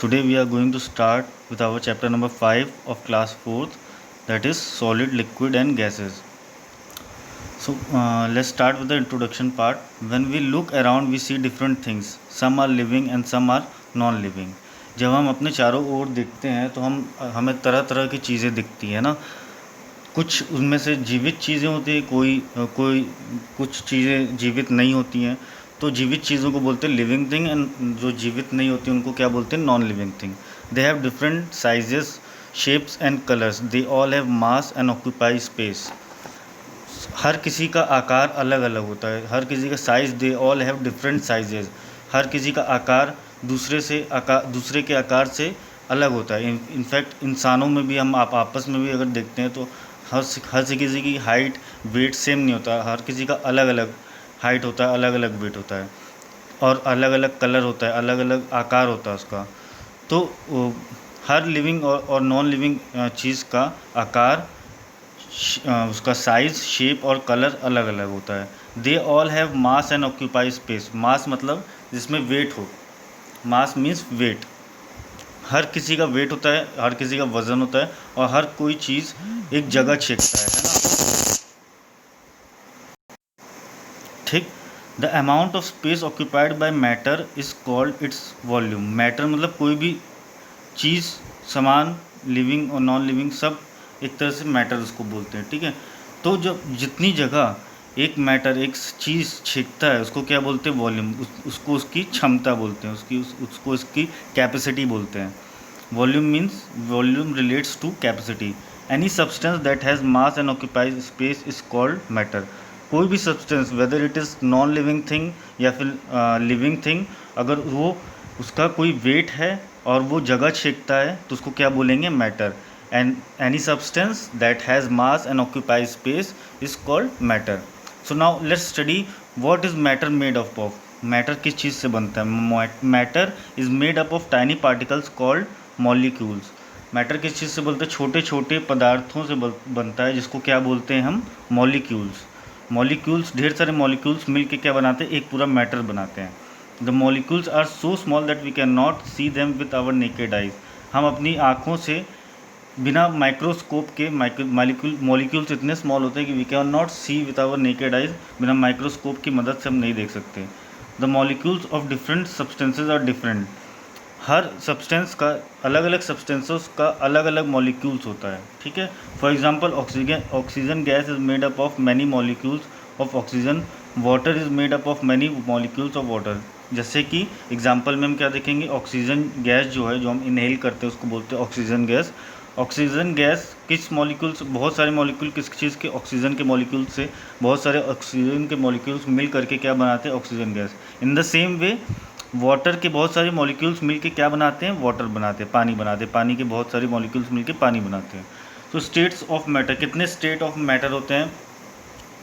Today we are going to start with our chapter number 5 of class 4th, that is solid, liquid and gases. So let's start with the introduction part. When we look around we see different things. Some are living and some are non-living. जब हम अपने चारों ओर देखते हैं तो हमें तरह तरह की चीज़ें दिखती हैं ना. कुछ उनमें से जीवित चीज़ें होती हैं, कोई कुछ चीज़ें जीवित नहीं होती हैं. तो जीवित चीज़ों को बोलते हैं लिविंग थिंग, एंड जो जीवित नहीं होती उनको क्या बोलते हैं, non living thing. They have different sizes, shapes and colours. They all have mass and occupy space. हर किसी का आकार अलग अलग होता है, हर किसी का size. They all have different sizes. हर किसी का आकार दूसरे के आकार से अलग होता है. इनफैक्ट इंसानों में भी हम आपस में भी अगर देखते हैं तो हर किसी की हाइट वेट सेम नहीं होता. हर किसी का अलग अलग हाइट होता है, अलग अलग वेट होता है, और अलग अलग कलर होता है, अलग अलग आकार होता है उसका. तो हर लिविंग और नॉन लिविंग चीज़ का आकार, उसका साइज़, शेप और कलर अलग अलग होता है. They all have mass and occupy space. Mass मतलब जिसमें वेट हो. Mass means wait. हर किसी का वेट होता है, हर किसी का वज़न होता है, और हर कोई चीज़ एक जगह छेकता है ना. ठीक. The amount of space occupied by matter is called its volume. Matter मतलब कोई भी चीज़, सामान, लिविंग और नॉन लिविंग सब एक तरह से मैटर उसको बोलते हैं. ठीक है. तो जब जितनी जगह एक मैटर, एक चीज़ छेकता है उसको क्या बोलते हैं, वॉल्यूम. उसको उसकी क्षमता बोलते हैं, उसको उसकी कैपेसिटी बोलते हैं. Volume means volume relates to capacity. Any substance that has mass and occupies space is called matter. कोई भी substance, whether it is non living thing या फिर लिविंग थिंग, अगर वो उसका कोई वेट है और वो जगह छेकता है तो उसको क्या बोलेंगे, matter. And any substance that has mass and occupies space is called matter. So now let's study what is matter made up of. Matter किस चीज़ से बनता है. Matter is made up of tiny particles called molecules. Matter किस चीज़ से बोलते हैं, छोटे छोटे पदार्थों से बनता है, जिसको क्या बोलते हैं हम, मॉलिक्यूल्स. मॉलिक्यूल्स, ढेर सारे मॉलिक्यूल्स मिलके क्या बनाते हैं, एक पूरा मैटर बनाते हैं. The molecules are so small that we can not see them with our naked eyes. हम अपनी आँखों से बिना माइक्रोस्कोप के मॉलिक्यूल्स इतने स्मॉल होते हैं कि we can not see with our naked eyes. बिना माइक्रोस्कोप की मदद से हम नहीं देख सकते. The molecules of different substances are different. हर सब्सटेंस का, अलग अलग सब्सटेंसेस का अलग अलग मॉलिक्यूल्स होता है. ठीक है. For example oxygen gas is made up of many molecules of oxygen. Water is made up of many molecules of water. जैसे कि एग्जांपल में हम क्या देखेंगे, ऑक्सीजन गैस जो है, जो हम इनहेल करते हैं उसको बोलते हैं ऑक्सीजन गैस. ऑक्सीजन गैस किस मॉलिक्यूल्स, बहुत सारे मॉलिक्यूल किस चीज़ के, ऑक्सीजन के मॉलिक्यूल से बहुत सारे ऑक्सीजन के मॉलिक्यूल्स मिल करके क्या बनाते हैं, oxygen gas. In the same way water के बहुत सारे मॉलिक्यूल्स मिलके क्या बनाते हैं, वाटर बनाते हैं, पानी बनाते हैं. पानी के बहुत सारे मॉलिक्यूल्स मिलके पानी बनाते हैं. तो स्टेट्स ऑफ मैटर, कितने स्टेट ऑफ मैटर होते हैं.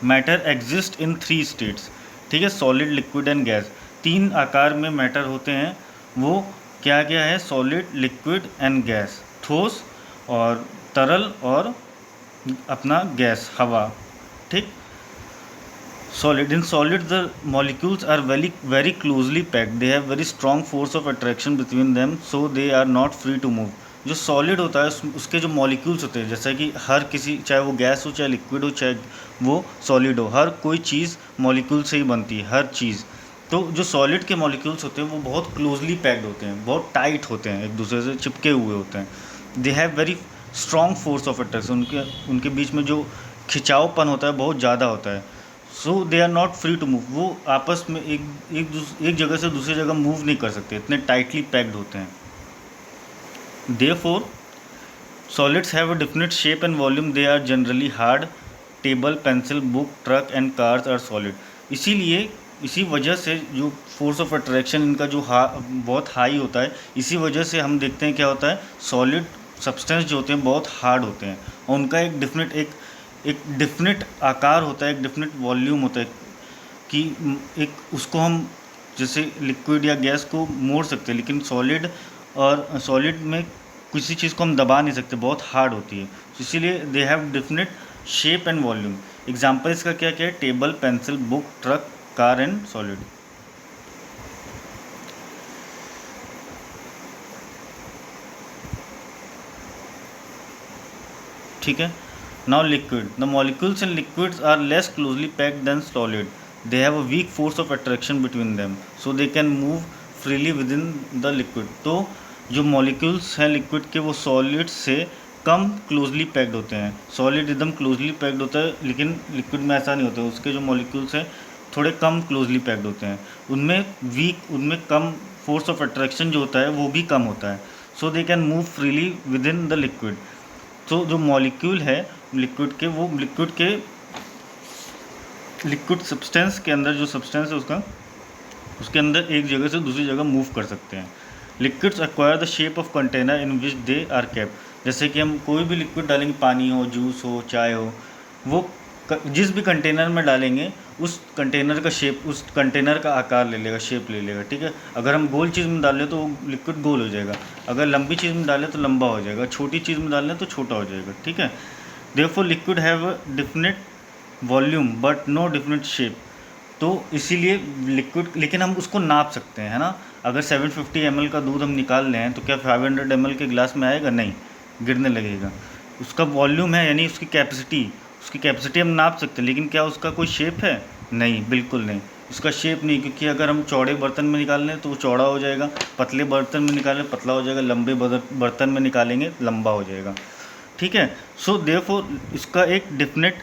Matter exist in 3 states. ठीक है. Solid, liquid and gas. 3 आकार में मैटर होते हैं. वो क्या क्या है, सॉलिड, लिक्विड एंड गैस. ठोस और तरल और अपना गैस, हवा. ठीक. Solid. In solid, the molecules are very closely packed. They have very strong force of attraction between them, so they are not free to move. जो सॉलिड होता है उसके जो मॉलिक्यूल्स होते हैं, जैसा कि हर किसी, चाहे वो गैस हो, चाहे लिक्विड हो, चाहे वो सॉलिड हो, हर कोई चीज़ मॉलिक्यूल से ही बनती है, हर चीज़. तो जो सॉलिड के मॉलिक्यूल्स होते हैं वो बहुत क्लोजली पैक्ड होते हैं, बहुत टाइट होते हैं, एक दूसरे से चिपके हुए होते हैं. They have very strong force of attraction. उनके बीच में जो खिंचावपन होता है बहुत ज़्यादा होता है. So they are not free to move. वो आपस में एक जगह से दूसरी जगह मूव नहीं कर सकते, इतने टाइटली पैक्ड होते हैं. Therefore solids have a definite shape and volume. They are generally hard. Table, pencil, book, truck and cars are solid. इसीलिए, इसी वजह से जो फोर्स ऑफ अट्रैक्शन इनका जो बहुत हाई होता है, इसी वजह से हम देखते हैं क्या होता है, सॉलिड सब्सटेंस जो होते हैं बहुत हार्ड होते हैं, और उनका एक डिफिनिट आकार होता है, एक डिफिनिट वॉल्यूम होता है, कि एक उसको हम जैसे लिक्विड या गैस को मोड़ सकते हैं, लेकिन सॉलिड में किसी चीज़ को हम दबा नहीं सकते, बहुत हार्ड होती है. इसीलिए they have definite shape and volume. Example इसका क्या क्या है, table, pencil, book, truck, car and solid. ठीक है। Now liquid, the molecules in liquids are less closely packed than solid, they have a weak force of attraction between them, so they can move freely within the liquid. तो जो molecules हैं liquid के वो solid से कम closely packed होते हैं। Solid एकदम closely packed होता है, लेकिन लिक्विड में ऐसा नहीं होता, उसके जो मॉलिक्यूल्स हैं थोड़े कम क्लोजली पैक्ड होते हैं, उनमें कम फोर्स ऑफ अट्रैक्शन जो होता है वो भी कम होता है, so they can move freely within the liquid. तो जो मॉलिक्यूल है लिक्विड के, वो लिक्विड सब्सटेंस के अंदर जो सब्सटेंस है उसके अंदर एक जगह से दूसरी जगह मूव कर सकते हैं। Liquids acquire the shape of container in which they are kept. जैसे कि हम कोई भी लिक्विड डालेंगे, पानी हो, जूस हो, चाय हो, वो जिस भी कंटेनर में डालेंगे उस कंटेनर का शेप, उस कंटेनर का आकार ले लेगा, शेप ले लेगा, ठीक है। अगर हम गोल चीज़ में डालें तो वो लिक्विड गोल हो जाएगा, अगर लंबी चीज़ में डालें तो लंबा हो जाएगा, छोटी चीज़ में डालें तो छोटा हो जाएगा, ठीक है। Therefore liquid have a definite volume but no definite shape. तो इसीलिए लिक्विड, लेकिन हम उसको नाप सकते हैं, है ना। अगर 750 ml का दूध हम निकाल लें तो क्या 500 ml के गिलास में आएगा? नहीं, गिरने लगेगा। उसका वॉल्यूम है, यानी उसकी कैपेसिटी हम नाप सकते हैं, लेकिन क्या उसका कोई शेप है? नहीं, बिल्कुल नहीं, उसका शेप नहीं, क्योंकि अगर हम चौड़े बर्तन में निकाल लें तो वो चौड़ा हो जाएगा, पतले बर्तन में निकालें पतला हो जाएगा, लंबे बर्तन में निकालेंगे लंबा हो जाएगा, ठीक है। सो देयरफॉर इसका एक डिफिनिट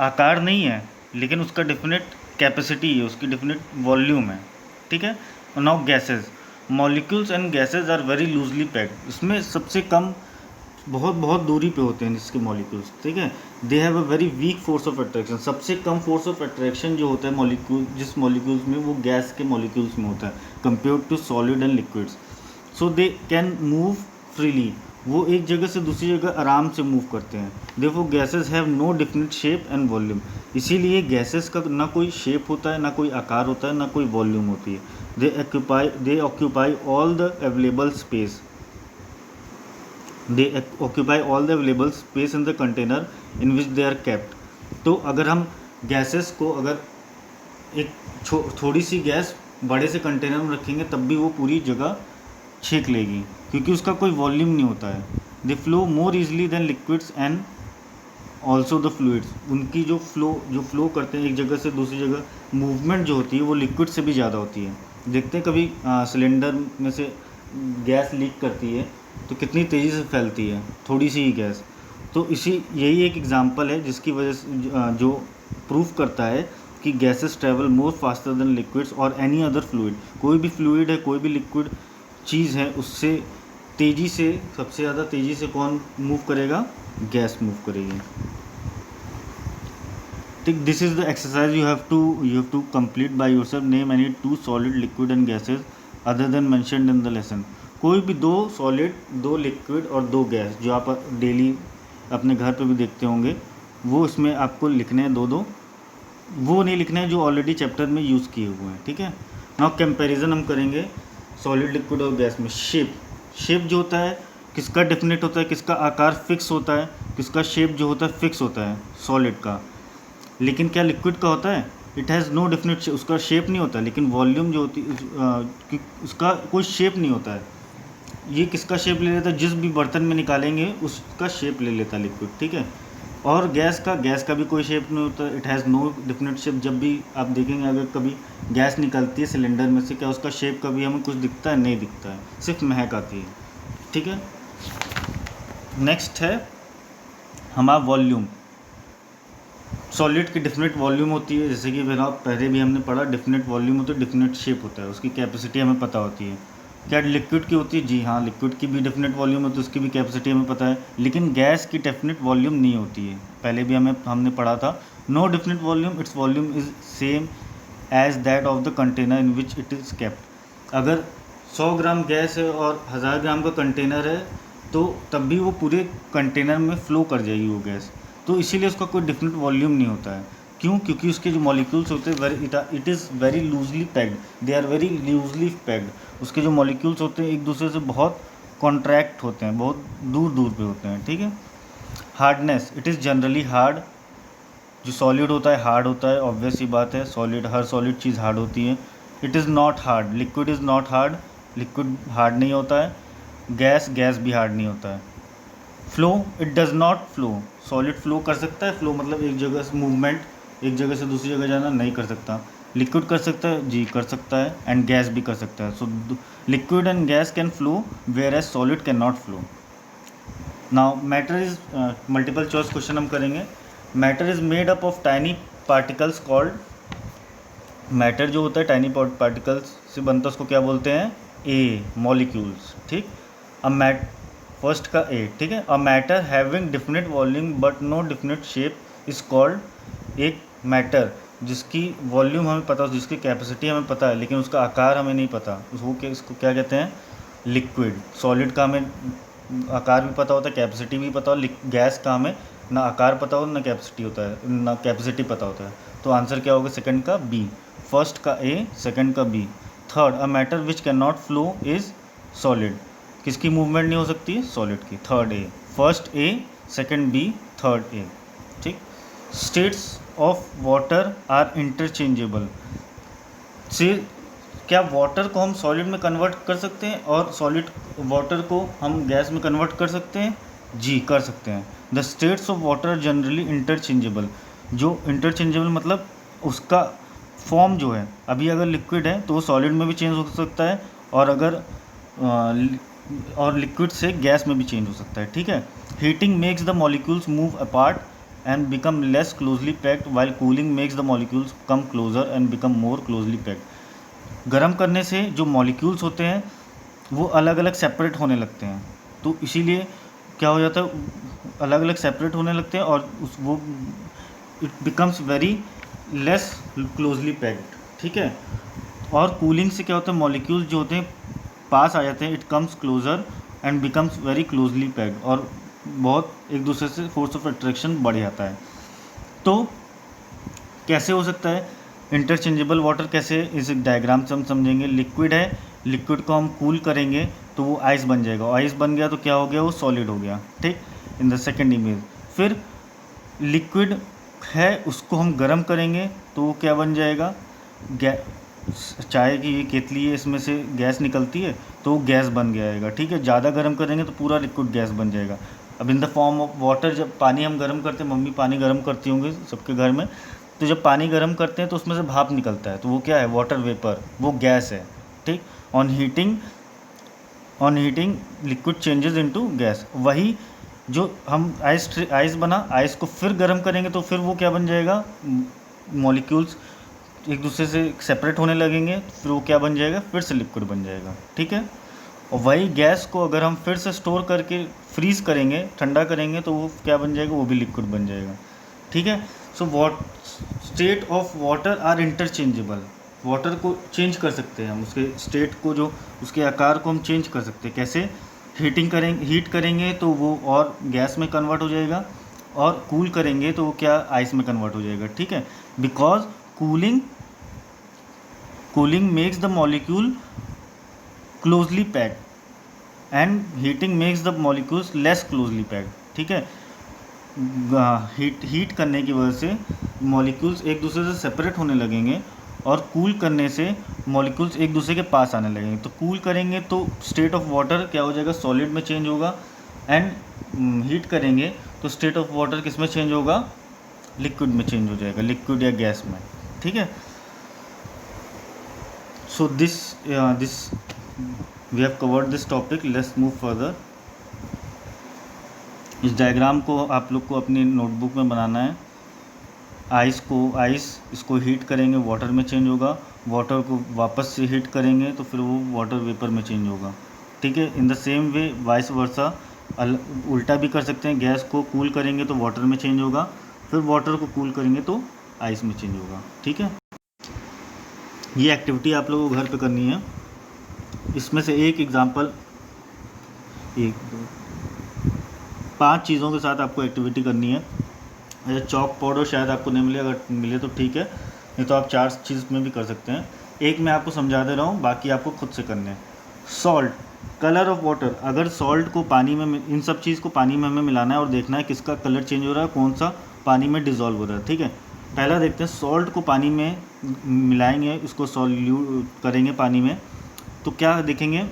आकार नहीं है, लेकिन उसका डिफिनिट कैपेसिटी है, उसकी डिफिनिट वॉल्यूम है, ठीक है। Now gases, molecules and gases are very loosely packed. इसमें सबसे कम बहुत दूरी पे होते हैं इसके मॉलिक्यूल्स, ठीक है। दे have a very weak force of attraction. सबसे कम फोर्स ऑफ अट्रैक्शन जो होता है जिस मॉलिक्यूल्स में, वो गैस के मॉलिक्यूल्स में होता है compare to solid and liquids. So they can move freely, वो एक जगह से दूसरी जगह आराम से मूव करते हैं। Therefore gases have no definite shape and volume. इसीलिए गैसेस का ना कोई शेप होता है, ना कोई आकार होता है, ना कोई वॉल्यूम होती है। दे occupy all the available space in the container in which they are kept। तो अगर हम गैसेस को, अगर एक थोड़ी सी गैस बड़े से कंटेनर में रखेंगे तब भी वो पूरी जगह छींक लेगी, क्योंकि उसका कोई वॉल्यूम नहीं होता है। They flow more easily than liquids and also the fluids. उनकी जो फ्लो करते हैं एक जगह से दूसरी जगह, मूवमेंट जो होती है वो लिक्विड से भी ज़्यादा होती है। देखते हैं कभी सिलेंडर में से गैस लीक करती है तो कितनी तेज़ी से फैलती है, थोड़ी सी ही गैस। तो यही एक एग्जांपल है जिसकी वजह से जो प्रूफ करता है कि gases travel more faster than liquids और एनी अदर फ्लूइड। कोई भी फ्लूइड है, कोई भी लिक्विड चीज़ है, उससे तेज़ी से, सबसे ज़्यादा तेज़ी से कौन मूव करेगा? गैस मूव करेगी, ठीक। This is the exercise you have to complete by yourself. Name any 2 solid, liquid and gases other than mentioned in the lesson. कोई भी 2 सॉलिड, 2 लिक्विड और 2 गैस जो आप डेली अपने घर पे भी देखते होंगे, वो इसमें आपको लिखने हैं 2-2। वो नहीं लिखने हैं जो ऑलरेडी चैप्टर में यूज़ किए हुए हैं, ठीक है। नाउ कंपैरिजन हम करेंगे सॉलिड, लिक्विड और गैस में। शेप जो होता है किसका डेफिनेट होता है, किसका आकार फिक्स होता है, किसका शेप जो होता है फिक्स होता है, सॉलिड का। लेकिन क्या लिक्विड का होता है? It has no definite shape, उसका शेप नहीं होता। लेकिन वॉल्यूम जो होती है उसका कोई शेप नहीं होता है। ये किसका शेप ले लेता है? जिस भी बर्तन में निकालेंगे उसका शेप ले लेता है लिक्विड, ठीक है। और गैस का भी कोई शेप नहीं होता, it has no definite shape. जब भी आप देखेंगे, अगर कभी गैस निकलती है सिलेंडर में से, क्या उसका शेप कभी हमें कुछ दिखता है? नहीं दिखता है, सिर्फ महक आती है, ठीक है। नेक्स्ट है हमारा वॉल्यूम। सॉलिड की डिफिनिट वॉल्यूम होती है, जैसे कि पहले भी हमने पढ़ा, डिफिनिट वॉल्यूम होता है, डिफिनिट शेप होता है, उसकी कैपेसिटी हमें पता होती है। क्या लिक्विड की होती है? जी हाँ, लिक्विड की भी डेफिनेट वॉल्यूम होती है, उसकी भी कैपेसिटी हमें पता है। लेकिन गैस की डेफिनेट वॉल्यूम नहीं होती है, पहले भी हमने पढ़ा था। No definite volume, its volume is same as that of the container in which it is kept. अगर 100 ग्राम गैस है और 1000 ग्राम का कंटेनर है, तो तब भी वो पूरे कंटेनर में फ़्लो कर जाएगी वो गैस। तो इसीलिए उसका कोई डिफिनेट वॉल्यूम नहीं होता है। क्यों? क्योंकि उसके जो मॉलिक्यूल्स होते हैं it is very loosely packed, they are very loosely packed. उसके जो मॉलिक्यूल्स होते हैं एक दूसरे से बहुत कॉन्ट्रैक्ट होते हैं, बहुत दूर पे होते हैं, ठीक है। Hardness, it is generally hard. जो सॉलिड होता है हार्ड होता है, ऑब्वियस ही बात है, हर सॉलिड चीज़ हार्ड होती है। It is not hard, liquid is not hard, liquid hard नहीं होता है। गैस भी हार्ड नहीं होता है। Flow, it does not flow. Solid flow कर सकता है, फ्लो मतलब एक जगह से मूवमेंट, एक जगह से दूसरी जगह जाना, नहीं कर सकता। लिक्विड कर सकता है, जी कर सकता है, एंड गैस भी कर सकता है। So liquid and gas can flow whereas solid can not flow. Now matter is, multiple choice question हम करेंगे। Matter is made up of tiny particles called, matter जो होता है टाइनी पार्टिकल्स से बनता है उसको क्या बोलते हैं, ए, मॉलिक्यूल्स, ठीक। अब फर्स्ट का ए, ठीक है। A matter having definite volume but no definite shape is called, एक मैटर जिसकी वॉल्यूम हमें पता हो, जिसकी कैपेसिटी हमें पता है लेकिन उसका आकार हमें नहीं पता, इसको क्या कहते हैं, लिक्विड। सॉलिड का हमें आकार भी पता होता है, कैपेसिटी भी पता हो, गैस का हमें ना आकार पता हो ना कैपेसिटी होता है, ना कैपेसिटी पता होता है। तो आंसर क्या होगा सेकंड का बी, फर्स्ट का ए, सेकंड का B. Third, a matter which can not flow is solid, किसकी मूवमेंट नहीं हो सकती है, सॉलिड की। Third A, first A, second B, third A, ठीक। States of water are interchangeable, से क्या वाटर को हम सॉलिड में कन्वर्ट कर सकते हैं और सॉलिड वाटर को हम गैस में कन्वर्ट कर सकते हैं, जी कर सकते हैं। The states of water generally interchangeable, जो इंटरचेंजेबल मतलब उसका फॉर्म जो है, अभी अगर लिक्विड है तो वो सॉलिड में भी चेंज हो सकता है, और अगर और लिक्विड से गैस में भी चेंज हो सकता है, ठीक है। Heating makes the molecules move apart and become less closely packed, while cooling makes the molecules come closer and become more closely packed. गर्म करने से जो मॉलिक्यूल्स होते हैं वो अलग अलग सेपरेट होने लगते हैं, तो इसीलिए क्या हो जाता है, अलग अलग सेपरेट होने लगते हैं और वो it becomes very less closely packed, ठीक है। और कूलिंग से क्या होता है, मॉलिक्यूल्स जो होते हैं पास आ जाते हैं, it comes closer and becomes very closely packed, और बहुत एक दूसरे से फोर्स ऑफ अट्रैक्शन बढ़ जाता है। तो कैसे हो सकता है इंटरचेंजेबल वाटर, कैसे, इस डायग्राम से हम समझेंगे। लिक्विड है, लिक्विड को हम कूल करेंगे तो वो आइस बन जाएगा, आइस बन गया तो क्या हो गया, वो सॉलिड हो गया, ठीक। इन द सेकेंड इमेज फिर लिक्विड है, उसको हम गर्म करेंगे तो वो क्या बन जाएगा, चाय की ये केतली है, इसमें से गैस निकलती है तो वो गैस बन जाएगा, ठीक है। ज़्यादा गर्म करेंगे तो पूरा लिक्विड गैस बन जाएगा। अब इन द फॉर्म ऑफ वाटर, जब पानी हम गर्म करते हैं, मम्मी पानी गर्म करती होंगी सबके घर में, तो जब पानी गर्म करते हैं तो उसमें से भाप निकलता है, तो वो क्या है, वाटर वेपर, वो गैस है, ठीक। On heating liquid changes into gas. वही जो हम आइस बना, आइस को फिर गर्म करेंगे तो फिर वो क्या बन जाएगा, मॉलिक्यूल्स एक दूसरे से सेपरेट होने लगेंगे, फिर वो क्या बन जाएगा, फिर से लिक्विड बन जाएगा, ठीक है। और वही गैस को अगर हम फिर से स्टोर करके फ्रीज़ करेंगे, ठंडा करेंगे, तो वो क्या बन जाएगा, वो भी लिक्विड बन जाएगा, ठीक है। So state of water are interchangeable, water को चेंज कर सकते हैं हम, उसके स्टेट को, जो उसके आकार को हम चेंज कर सकते हैं, कैसे, हीट करेंगे तो वो और गैस में कन्वर्ट हो जाएगा, और कूल करेंगे तो वो क्या, आइस में कन्वर्ट हो जाएगा, ठीक है। Because cooling makes the molecule closely packed and heating makes the molecules less closely packed, ठीक है। हीट करने की वजह से मॉलिक्यूल्स एक दूसरे से सेपरेट होने लगेंगे, और कूल करने से मॉलिक्यूल्स एक दूसरे के पास आने लगेंगे। तो कूल करेंगे तो स्टेट ऑफ वाटर क्या हो जाएगा, सॉलिड में चेंज होगा, एंड हीट करेंगे तो स्टेट ऑफ वाटर किस में चेंज होगा, लिक्विड में चेंज हो जाएगा, लिक्विड या गैस में, ठीक है। So this we have covered this topic, let's move further. इस डायग्राम को आप लोग को अपनी नोटबुक में बनाना है। आइस इसको हीट करेंगे, वाटर में चेंज होगा, वाटर को वापस से हीट करेंगे तो फिर वो वाटर वेपर में चेंज होगा, ठीक है। In the same way vice versa, उल्टा भी कर सकते हैं, गैस को कूल करेंगे तो वाटर में चेंज होगा, फिर वाटर को कूल करेंगे तो आइस में चेंज होगा, ठीक है। ये एक्टिविटी आप लोगों को घर पे करनी है। इसमें से एक एग्जांपल, 5 चीज़ों के साथ आपको एक्टिविटी करनी है। अच्छा, चॉक पाउडर शायद आपको नहीं मिले, अगर मिले तो ठीक है, नहीं तो आप 4 चीज़ में भी कर सकते हैं। एक मैं आपको समझा दे रहा हूँ, बाकी आपको खुद से करने हैं। सॉल्ट, कलर ऑफ वाटर, अगर सॉल्ट को पानी में, इन सब चीज़ को पानी में हमें मिलाना है और देखना है किसका कलर चेंज हो रहा है, कौन सा पानी में डिज़ोल्व हो रहा है, ठीक है। पहला देखते हैं, सॉल्ट को पानी में मिलाएंगे, इसको सॉल्यूट करेंगे पानी में, तो क्या देखेंगे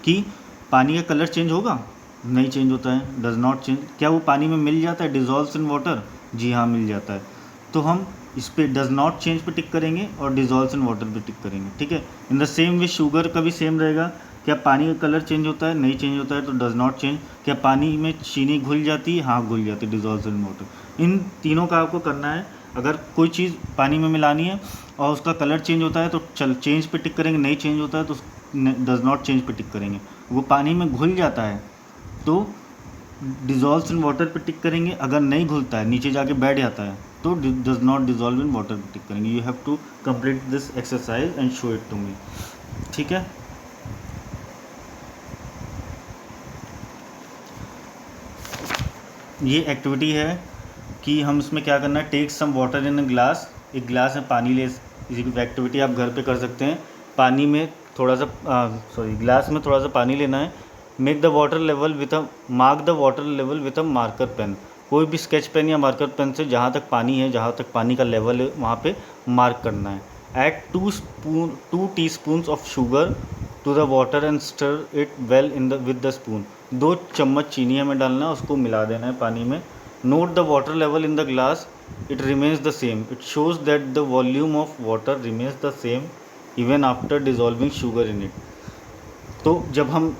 कि पानी का कलर चेंज होगा, नहीं चेंज होता है, डज नॉट चेंज। क्या वो पानी में मिल जाता है, डिजॉल्व्स इन वाटर? जी हाँ, मिल जाता है। तो हम इस पे डज नॉट चेंज पे टिक करेंगे और डिजॉल्व्स इन वाटर पे टिक करेंगे, ठीक है। In the same way sugar का भी सेम रहेगा। क्या पानी का कलर चेंज होता है? नहीं चेंज होता है, तो डज नॉट चेंज। क्या पानी में चीनी घुल जाती है? हाँ घुल जाती है, डिजॉल्व्स इन वाटर। इन तीनों का आपको करना है। अगर कोई चीज़ पानी में मिलानी है और उसका कलर चेंज होता है तो चेंज पे टिक करेंगे, नहीं चेंज होता है तो डज नॉट चेंज पे टिक करेंगे। वो पानी में घुल जाता है तो डिजॉल्व्स इन वाटर पे टिक करेंगे। अगर नहीं घुलता है, नीचे जाके बैठ जाता है, तो does not dissolve in water पे टिक करेंगे। You have to complete this exercise and show it to me, ठीक है। ये एक्टिविटी है कि हम इसमें क्या करना है, take some water in a glass. एक ग्लास में पानी ले, इसी एक्टिविटी आप घर पे कर सकते हैं। पानी में थोड़ा सा ग्लास में थोड़ा सा पानी लेना है। Make the water level with a mark the water level with a marker pen. कोई भी स्केच पेन या मार्कर पेन से जहाँ तक पानी है, जहाँ तक पानी का लेवल है, वहाँ पे मार्क करना है। Add 2 teaspoons of sugar to the water and stir it well in the with the spoon. 2 चम्मच चीनी हमें डालना है, उसको मिला देना है पानी में। Note the water level in the glass, it remains the same. It shows that the volume of water remains the same even after dissolving sugar in it. तो जब हम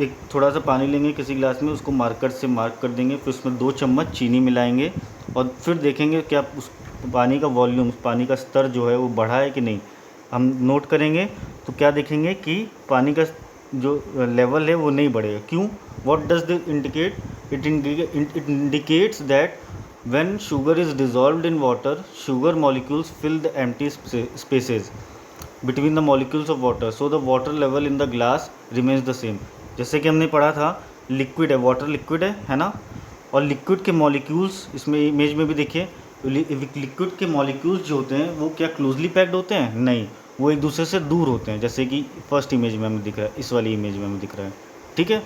एक थोड़ा सा पानी लेंगे किसी ग्लास में, उसको मार्कर से मार्क कर देंगे, फिर उसमें 2 चम्मच चीनी मिलाएंगे और फिर देखेंगे क्या उस पानी का वॉल्यूम, पानी का स्तर जो है वो बढ़ा है कि नहीं। हम नोट करेंगे तो क्या देखेंगे कि पानी का जो लेवल है वो नहीं बढ़ेगा। क्यों? What does this indicate? It indicates that when sugar is dissolved in water, sugar molecules fill the empty spaces between the molecules of water, so the water level in the glass remains the same। जैसे कि हमने पढ़ा था, liquid है, water liquid है ना। और liquid के मॉलिक्यूल्स, इसमें इमेज में भी देखिए, लिक्विड के मॉलिक्यूल्स जो होते हैं वो क्या क्लोजली पैक्ड होते हैं? नहीं, वो एक दूसरे से दूर होते हैं, जैसे कि फर्स्ट इमेज में हमें दिख रहा है, इस वाली इमेज में हमें दिख रहा है, ठीक है।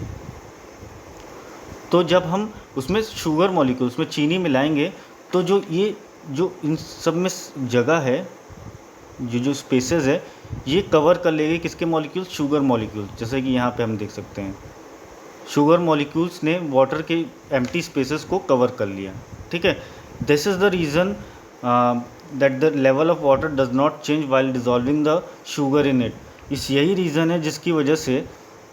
तो जब हम उसमें शुगर मॉलिक्यूल्स में चीनी मिलाएंगे तो जो ये जो इन सब में जगह है, जो स्पेसेस है, ये कवर कर लेगी किसके मॉलिक्यूल्स? Sugar molecules. जैसे कि यहाँ पे हम देख सकते हैं, शुगर मॉलिक्यूल्स ने वाटर के एम्प्टी स्पेसेस को कवर कर लिया, ठीक है। This is the reason that the level of water does not change while dissolving the sugar in it. इस यही रीज़न है जिसकी वजह से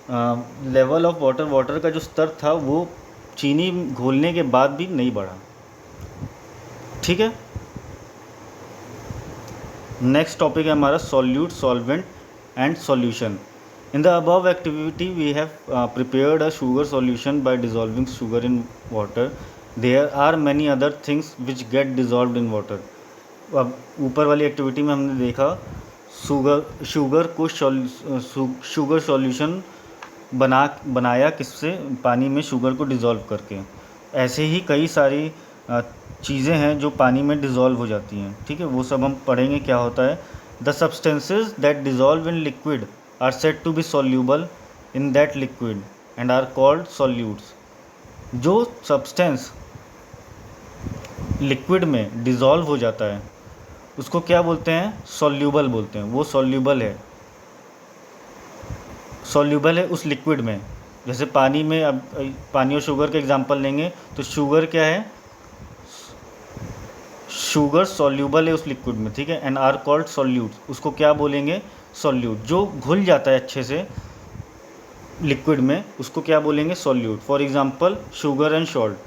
लेवल ऑफ वाटर का जो स्तर था वो चीनी घोलने के बाद भी नहीं बढ़ा, ठीक है। नेक्स्ट टॉपिक है हमारा solute, solvent and solution. In the above activity we have prepared a sugar solution by dissolving sugar in water. There are many other things which get dissolved in water. अब ऊपर वाली activity में हमने देखा sugar solution बनाया किससे? पानी में शुगर को डिज़ोल्व करके। ऐसे ही कई सारी चीज़ें हैं जो पानी में डिज़ोल्व हो जाती हैं, ठीक है। वो सब हम पढ़ेंगे क्या होता है। The substances that dissolve in liquid are said to be soluble in that liquid and are called solutes. जो सब्सटेंस लिक्विड में डिज़ोल्व हो जाता है उसको क्या बोलते हैं? सॉल्यूबल बोलते हैं। वो सॉल्यूबल है उस लिक्विड में। जैसे पानी में, अब पानी और शुगर का एग्जांपल लेंगे तो शुगर क्या है? शुगर सॉल्यूबल है उस लिक्विड में, ठीक है। And are called solute. उसको क्या बोलेंगे? सॉल्यूट। जो घुल जाता है अच्छे से लिक्विड में उसको क्या बोलेंगे? Solute. For example sugar and salt.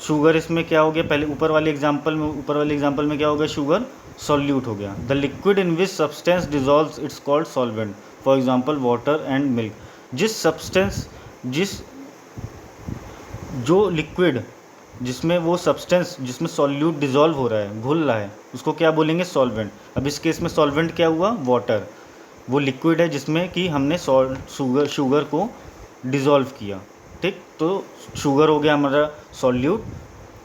Sugar इसमें क्या हो गया? पहले ऊपर वाले एग्जांपल में क्या हो गया? शुगर सॉल्यूट हो गया। The liquid in which substance dissolves it's called solvent. For example water and milk. जो लिक्विड जिसमें सॉल्यूट डिज़ोल्व हो रहा है, घुल रहा है, उसको क्या बोलेंगे? सॉल्वेंट। अब इस केस में सॉल्वेंट क्या हुआ? वाटर। वो लिक्विड है जिसमें कि हमने शुगर को डिज़ोल्व किया, ठीक। तो शुगर हो गया हमारा सॉल्यूट,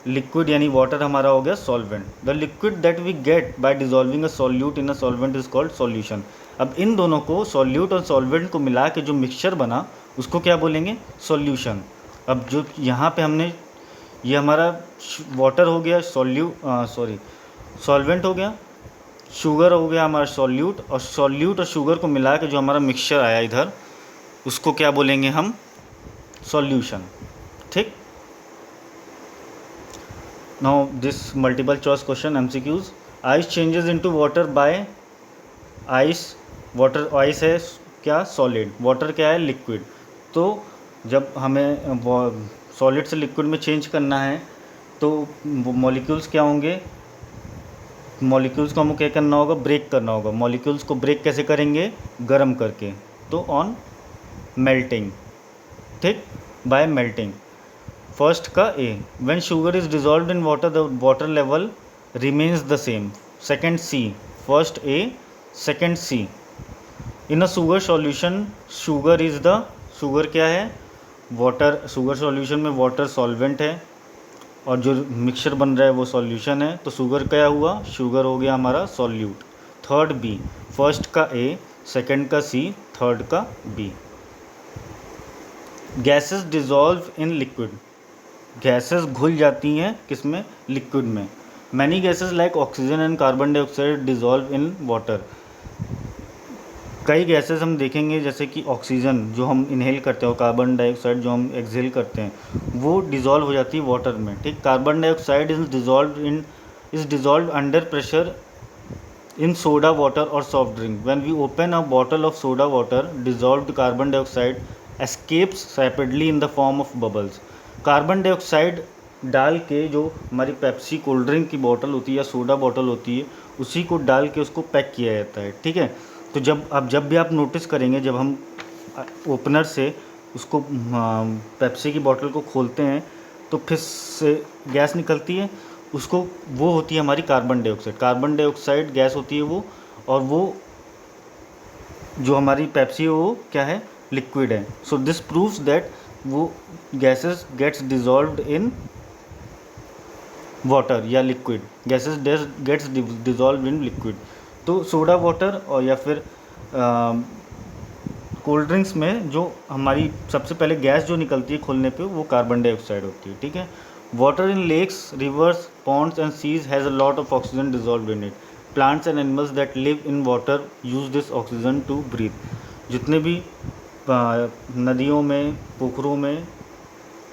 लिक्विड यानी वाटर हमारा हो गया solvent. The liquid that we get by dissolving a solute in a solvent is called solution. अब इन दोनों को, सॉल्यूट और सॉल्वेंट को मिला के जो मिक्सचर बना उसको क्या बोलेंगे? सॉल्यूशन। अब जो यहाँ पे हमने, ये हमारा वाटर हो गया, सॉल्वेंट हो गया, शुगर हो गया हमारा सॉल्यूट, और सॉल्यूट और शुगर को मिला के जो हमारा मिक्सचर आया इधर, उसको क्या बोलेंगे हम? सॉल्यूशन। ठीक, now this multiple choice question MCQs। Ice changes into water bye ice, water ice है क्या सॉलिड, वाटर क्या है लिक्विड। तो जब हमें सॉलिड से लिक्विड में चेंज करना है तो मॉलिक्यूल्स क्या होंगे, मॉलिक्यूल्स को हमको क्या करना होगा, ब्रेक करना होगा। मॉलिक्यूल्स को ब्रेक कैसे करेंगे, गर्म करके, तो ऑन मेल्टिंग। ठीक, बाय मेल्टिंग। फर्स्ट का A, when sugar is dissolved in water the water level remains the same. Second C, first A second C. In a sugar solution, sugar is the, sugar क्या है water, sugar solution में water solvent है और जो mixture बन रहा है वो सॉल्यूशन है, तो शुगर क्या हुआ, शुगर हो गया हमारा सॉल्यूट। थर्ड बी, फर्स्ट का ए सेकंड का सी थर्ड का B. Gases dissolve in liquid, gases घुल जाती हैं किसमें, लिक्विड में। Many gases like oxygen and carbon dioxide dissolve in water. कई गैसेस हम देखेंगे जैसे कि ऑक्सीजन जो हम इनहेल करते हैं और कार्बन डाइऑक्साइड जो हम एक्सहेल करते हैं वो डिज़ोल्व हो जाती है वाटर में। ठीक, carbon dioxide is dissolve under pressure in soda water और soft drink. When we open a bottle of soda water dissolved carbon dioxide escapes rapidly in the form of bubbles. Carbon dioxide डाल के जो हमारी Pepsi cold drink की bottle होती है या soda bottle होती है उसी को डाल के उसको पैक किया जाता है। ठीक है, तो जब भी आप नोटिस करेंगे जब हम ओपनर से उसको पेप्सी की बॉटल को खोलते हैं तो फिर से गैस निकलती है, उसको वो होती है हमारी carbon dioxide. Carbon dioxide gas होती है वो, और वो जो हमारी पेप्सी है वो क्या है, लिक्विड है। सो दिस प्रूव्स दैट वो gases gets dissolved in water या liquid, gases gets dissolve in liquid. तो सोडा वाटर और या फिर कोल्ड ड्रिंक्स में जो हमारी सबसे पहले गैस जो निकलती है खोलने पे वो कार्बन डाइऑक्साइड होती है। ठीक है, water in lakes, rivers, ponds and seas has a lot of oxygen dissolve in it. Plants and animals that live in water use this oxygen to breathe. जितने भी नदियों में, पोखरों में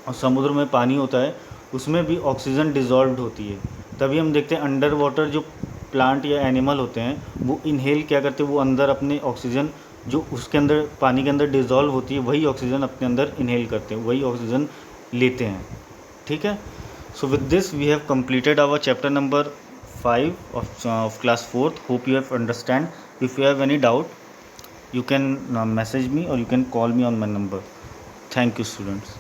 और समुद्र में पानी होता है उसमें भी ऑक्सीजन डिजॉल्व्ड होती है। तभी हम देखते हैं अंडर वाटर जो प्लांट या एनिमल होते हैं वो इनहेल क्या करते हैं, वो अंदर अपने ऑक्सीजन जो उसके अंदर पानी के अंदर डिजॉल्व होती है वही ऑक्सीजन अपने अंदर इनहेल करते हैं, वही ऑक्सीजन लेते हैं। ठीक है, so with this we have completed our chapter number 5 of class 4th. Hope you have understand. If you have any doubt you can message me or you can call me on my number. Thank you students.